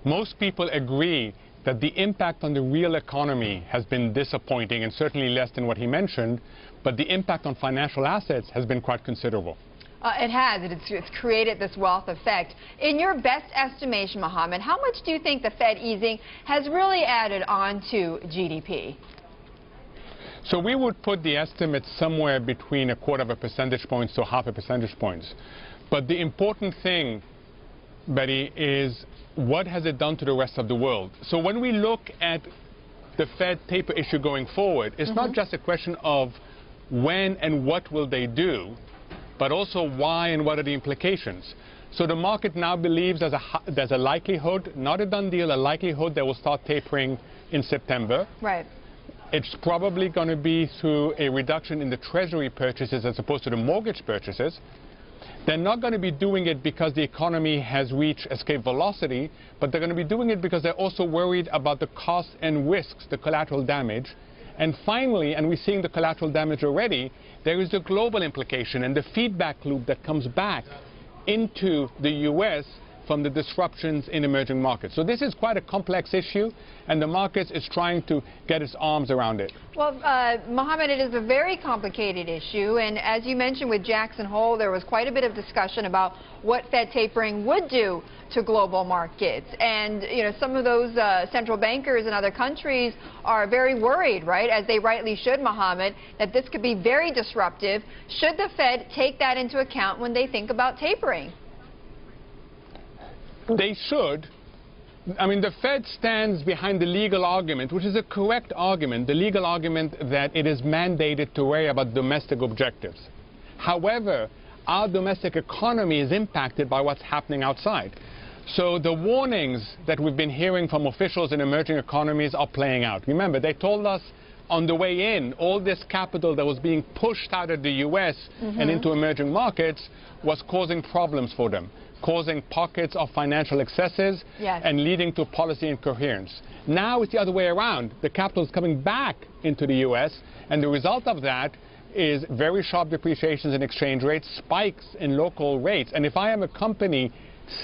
most people agree that the impact on the real economy has been disappointing and certainly less than what he mentioned, but the impact on financial assets has been quite considerable. It has. It's created this wealth effect. In your best estimation, Mohammed, how much do you think the Fed easing has really added on to GDP? So we would put the estimate somewhere between 1/4 percentage points to 1/2 percentage points. But the important thing, Betty, is what has it done to the rest of the world? So when we look at the Fed taper issue going forward, it's not just a question of when and what will they do, but also why and what are the implications. So the market now believes there's a likelihood, not a done deal, a likelihood they will start tapering in September. Right. It's probably going to be through a reduction in the Treasury purchases as opposed to the mortgage purchases. They're not going to be doing it because the economy has reached escape velocity, but they're going to be doing it because they're also worried about the costs and risks, the collateral damage. And finally, and we're seeing the collateral damage already, there is a global implication and the feedback loop that comes back into the U.S. from the disruptions in emerging markets. So this is quite a complex issue, and the market is trying to get its arms around it. Well, Mohammed, it is a very complicated issue, and as you mentioned with Jackson Hole, there was quite a bit of discussion about what Fed tapering would do to global markets. And, you know, some of those central bankers in other countries are very worried, right, as they rightly should, Mohammed, that this could be very disruptive. Should the Fed take that into account when they think about tapering? They should. I mean, the Fed stands behind the legal argument, which is a correct argument, the legal argument that it is mandated to worry about domestic objectives. However, our domestic economy is impacted by what's happening outside. So the warnings that we've been hearing from officials in emerging economies are playing out. Remember, they told us on the way in, all this capital that was being pushed out of the U.S. and into emerging markets was causing problems for them, causing pockets of financial excesses and leading to policy incoherence. Now it's the other way around. The capital is coming back into the U.S., and the result of that is very sharp depreciations in exchange rates, spikes in local rates. And if I am a company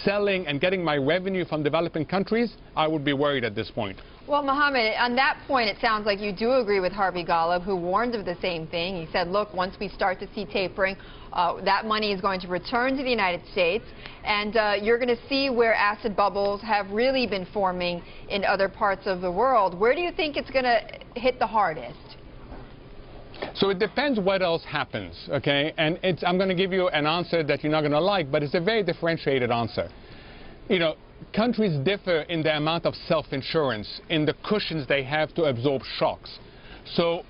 selling and getting my revenue from developing countries, I would be worried at this point. Well, Mohammed, on that point, it sounds like you do agree with Harvey Golub, who warned of the same thing. He said, look, once we start to see tapering, that money is going to return to the United States, and you're going to see where asset bubbles have really been forming in other parts of the world. Where do you think it's going to hit the hardest? So it depends what else happens, okay? And I'm going to give you an answer that you're not going to like, but it's a very differentiated answer. You know, countries differ in the amount of self-insurance, in the cushions they have to absorb shocks. So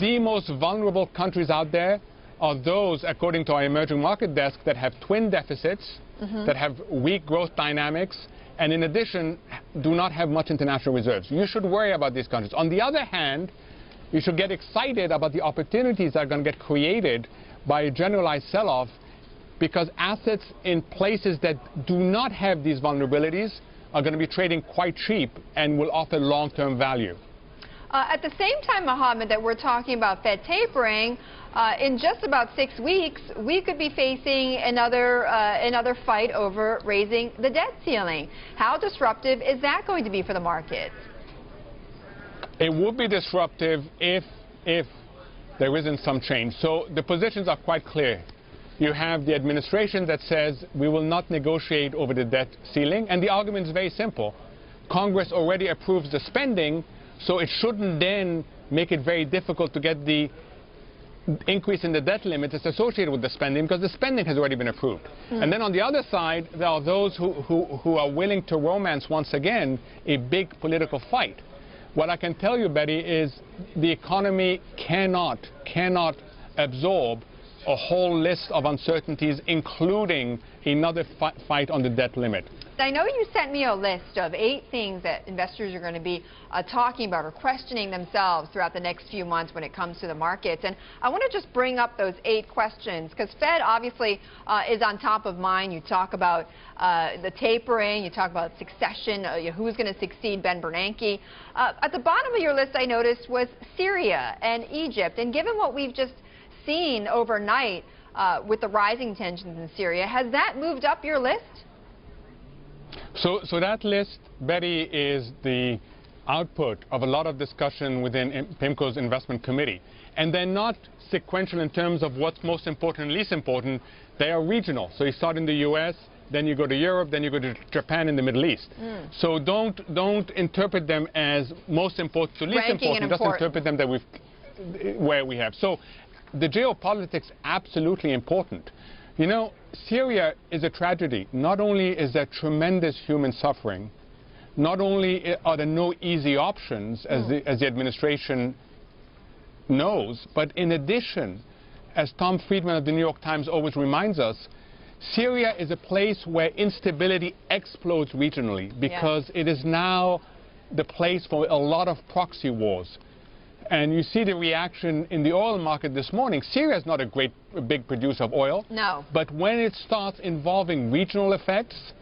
the most vulnerable countries out there are those, according to our emerging market desk, that have twin deficits, that have weak growth dynamics, and in addition, do not have much international reserves. You should worry about these countries. On the other hand, you should get excited about the opportunities that are going to get created by a generalized sell-off, because assets in places that do not have these vulnerabilities are going to be trading quite cheap and will offer long-term value. At the same time, Mohammed, that we're talking about Fed tapering, in just about 6 weeks, we could be facing another fight over raising the debt ceiling. How disruptive is that going to be for the markets? It would be disruptive if there isn't some change. So the positions are quite clear. You have the administration that says we will not negotiate over the debt ceiling, and the argument is very simple. Congress already approves the spending, so it shouldn't then make it very difficult to get the increase in the debt limit that's associated with the spending, because the spending has already been approved. And then on the other side, there are those who are willing to romance once again a big political fight. What I can tell you, Betty, is the economy cannot absorb a whole list of uncertainties, including another fight on the debt limit. I know you sent me a list of 8 things that investors are going to be talking about or questioning themselves throughout the next few months when it comes to the markets. And I want to just bring up those 8 questions, because Fed obviously is on top of mind. You talk about the tapering, you talk about succession, who's going to succeed Ben Bernanke. At the bottom of your list, I noticed, was Syria and Egypt. And given what we've just seen overnight with the rising tensions in Syria, has that moved up your list? So that list, Betty, is the output of a lot of discussion within PIMCO's investment committee. And they're not sequential in terms of what's most important and least important. They are regional. So you start in the US, then you go to Europe, then you go to Japan and the Middle East. So don't interpret them as most important to least important. Just interpret them that where we have. So the geopolitics absolutely important. You know, Syria is a tragedy. Not only is there tremendous human suffering, not only are there no easy options, as the administration knows, but in addition, as Tom Friedman of the New York Times always reminds us, Syria is a place where instability explodes regionally because it is now the place for a lot of proxy wars. And you see the reaction in the oil market this morning. Syria is not a big producer of oil. No. But when it starts involving regional effects,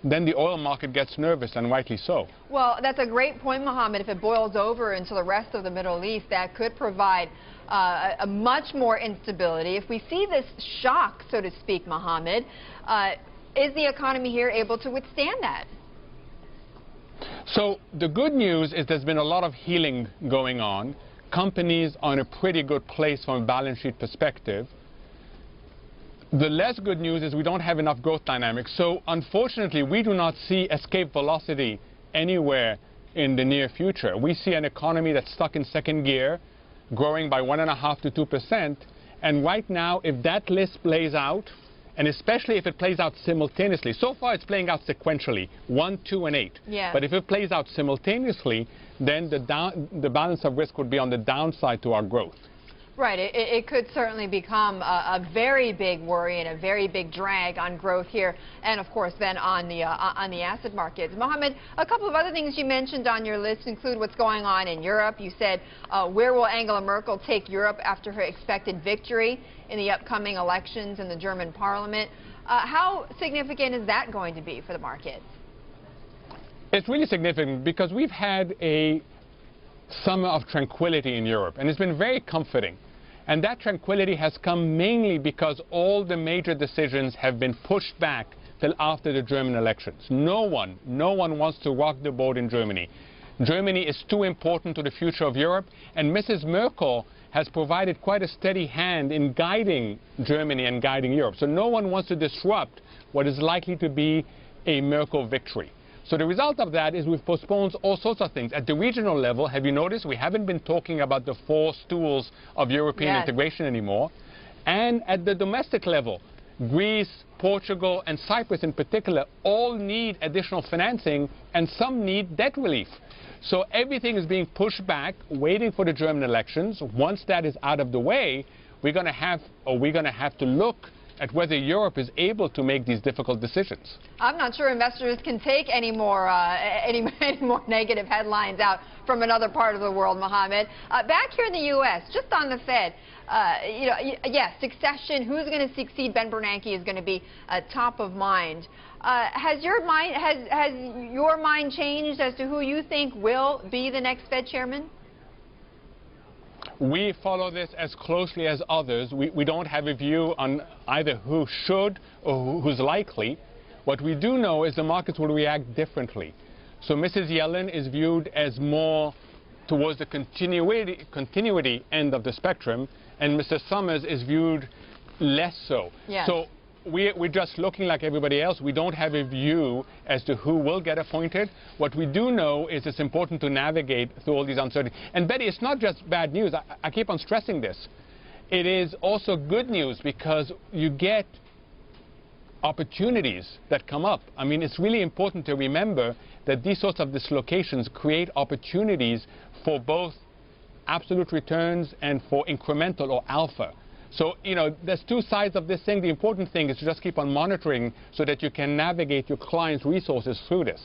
then the oil market gets nervous, and rightly so. Well, that's a great point, Mohammed. If it boils over into the rest of the Middle East, that could provide a much more instability. If we see this shock, so to speak, Mohammed, is the economy here able to withstand that? So the good news is there's been a lot of healing going on. Companies are in a pretty good place from a balance sheet perspective. The less good news is we don't have enough growth dynamics. So unfortunately, we do not see escape velocity anywhere in the near future. We see an economy that's stuck in second gear, growing by 1.5% to 2%. And right now, if that list plays out, and especially if it plays out simultaneously. So far, it's playing out sequentially, 1, 2, and 8. Yeah. But if it plays out simultaneously, then the balance of risk would be on the downside to our growth. Right. It could certainly become a very big worry and a very big drag on growth here, and of course then on the asset markets. Mohammed, a couple of other things you mentioned on your list include what's going on in Europe. You said, where will Angela Merkel take Europe after her expected victory in the upcoming elections in the German parliament? How significant is that going to be for the markets? It's really significant because we've had a summer of tranquility in Europe, and it's been very comforting. And that tranquility has come mainly because all the major decisions have been pushed back till after the German elections. No one wants to rock the boat in Germany. Germany is too important to the future of Europe, and Mrs. Merkel has provided quite a steady hand in guiding Germany and guiding Europe. So no one wants to disrupt what is likely to be a Merkel victory. So the result of that is we've postponed all sorts of things. At the regional level, have you noticed we haven't been talking about the 4 stools of European integration anymore? And at the domestic level, Greece, Portugal, and Cyprus in particular all need additional financing, and some need debt relief. So everything is being pushed back, waiting for the German elections. Once that is out of the way, we're going to have to look at whether Europe is able to make these difficult decisions. I'm not sure investors can take any more negative headlines out from another part of the world, Mohammed. Back here in the U.S., just on the Fed, yes, succession, who's going to succeed Ben Bernanke is going to be top of mind. Has your mind changed as to who you think will be the next Fed chairman? We follow this as closely as others. We don't have a view on either who should or who's likely. What we do know is the markets will react differently. So Mrs. Yellen is viewed as more towards the continuity end of the spectrum, and Mr. Summers is viewed less so. Yes. So we're just looking like everybody else. We don't have a view as to who will get appointed. What we do know is it's important to navigate through all these uncertainties. And Betty, it's not just bad news. I keep on stressing this. It is also good news because you get opportunities that come up. I mean, it's really important to remember that these sorts of dislocations create opportunities for both absolute returns and for incremental or alpha. So, you know, there's 2 sides of this thing. The important thing is to just keep on monitoring so that you can navigate your clients' resources through this.